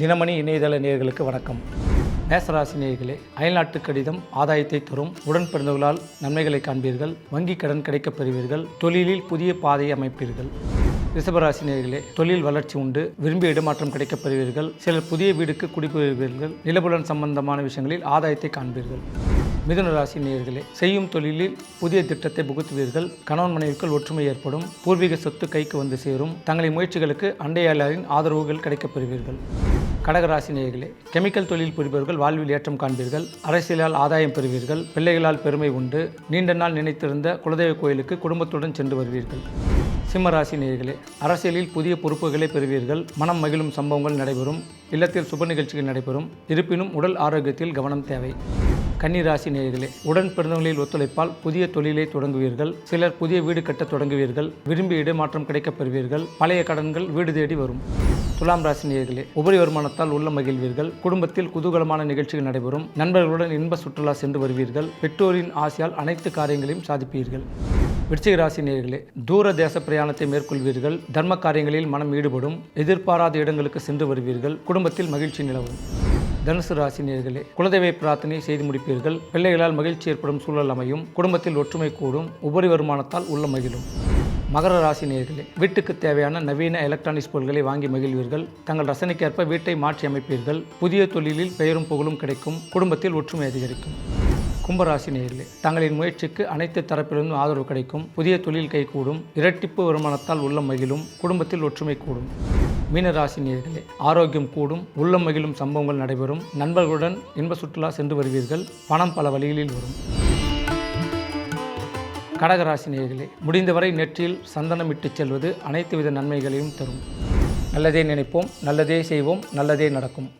தினமணி இணையதள நேயர்களுக்கு வணக்கம். மேசராசி நேயர்களே, அயல்நாட்டு கடிதம் ஆதாயத்தை தரும். உடன் பிறந்தவர்களால் நன்மைகளை காண்பீர்கள். வங்கி கடன் கிடைக்கப் பெறுவீர்கள். தொழிலில் புதிய பாதையை அமைப்பீர்கள். ரிஷபராசி நேயர்களே, தொழில் வளர்ச்சி உண்டு. விரும்பிய இடமாற்றம் கிடைக்கப் பெறுவீர்கள். சிலர் புதிய வீடுக்கு குடிபெறுவீர்கள். நிலபுலன் சம்பந்தமான விஷயங்களில் ஆதாயத்தை காண்பீர்கள். மிதுன ராசி நேயர்களே, செய்யும் தொழிலில் புதிய திட்டத்தை புகுத்துவீர்கள். கணவன் மனைவிக்குள் ஒற்றுமை ஏற்படும். பூர்வீக சொத்து கைக்கு வந்து சேரும். தங்களின் முயற்சிகளுக்கு அண்டையாளரின் ஆதரவுகள் கிடைக்கப் பெறுவீர்கள். கடகராசி நேயர்களே, கெமிக்கல் தொழில் புரிபவர்கள் வாழ்வில் ஏற்றம் காண்பீர்கள். அரசியலால் ஆதாயம் பெறுவீர்கள். பிள்ளைகளால் பெருமை உண்டு. நீண்ட நாள் நினைத்திருந்த குலதெய்வ கோயிலுக்கு குடும்பத்துடன் சென்று வருவீர்கள். சிம்மராசி நேயர்களே, அரசியலில் புதிய பொறுப்புகளை பெறுவீர்கள். மனம் மகிழும் சம்பவங்கள் நடைபெறும். இல்லத்தில் சுப நிகழ்ச்சிகள் நடைபெறும். இருப்பினும் உடல் ஆரோக்கியத்தில் கவனம் தேவை. கன்னிராசி நேயர்களே, உடன் பிறந்தவர்களில் ஒத்துழைப்பால் புதிய தொழிலை தொடங்குவீர்கள். சிலர் புதிய வீடு கட்ட தொடங்குவீர்கள். விரும்பிய இடமாற்றம் கிடைக்கப் பெறுவீர்கள். பழைய கடன்கள் வீடு தேடி வரும். துலாம் ராசி நேயர்களே, உபரி வருமானத்தால் உள்ள மகிழ்வீர்கள். குடும்பத்தில் குதூகலமான நிகழ்ச்சிகள் நடைபெறும். நண்பர்களுடன் இன்ப சுற்றுலா சென்று வருவீர்கள். பெற்றோரின் ஆசையால் அனைத்து காரியங்களையும் சாதிப்பீர்கள். விருச்சிக ராசி நேயர்களே, தூர தேச பிரயாணத்தை மேற்கொள்வீர்கள். தர்ம காரியங்களில் மனம் ஈடுபடும். எதிர்பாராத இடங்களுக்கு சென்று வருவீர்கள். குடும்பத்தில் மகிழ்ச்சி நிலவும். தனுசு ராசி நேயர்களே, குலதெய்வ பிரார்த்தனை செய்து முடிப்பீர்கள். பிள்ளைகளால் மகிழ்ச்சி ஏற்படும் சூழல் அமையும். குடும்பத்தில் ஒற்றுமை கூடும். உபரி வருமானத்தால் உள்ள மகிழும். மகர ராசி நேயர்களே, வீட்டுக்கு தேவையான நவீன எலக்ட்ரானிக்ஸ் பொருட்களை வாங்கி மகிழ்வீர்கள். தங்கள் ரசனைக்கேற்ப வீட்டை மாற்றி அமைப்பீர்கள். புதிய தொழிலில் பெயரும் புகழும் கிடைக்கும். குடும்பத்தில் ஒற்றுமை அதிகரிக்கும். கும்பராசி நேயர்களே, தங்களின் முயற்சிக்கு அனைத்து தரப்பிலிருந்தும் ஆதரவு கிடைக்கும். புதிய தொழில் கைகூடும். இரட்டிப்பு வருமானத்தால் உள்ளம் மகிழும். குடும்பத்தில் ஒற்றுமை கூடும். மீனராசி நேயர்களே, ஆரோக்கியம் கூடும். உள்ளம் மகிழும் சம்பவங்கள் நடைபெறும். நண்பர்களுடன் இன்ப சுற்றுலா சென்று வருவீர்கள். பணம் பல வழிகளில் வரும். கடகராசி நேயர்களே, முடிந்தவரை நெற்றியில் சந்தனம் இட்டுச் செல்வது அனைத்து வித நன்மைகளையும் தரும். நல்லதே நினைப்போம், நல்லதே செய்வோம், நல்லதே நடக்கும்.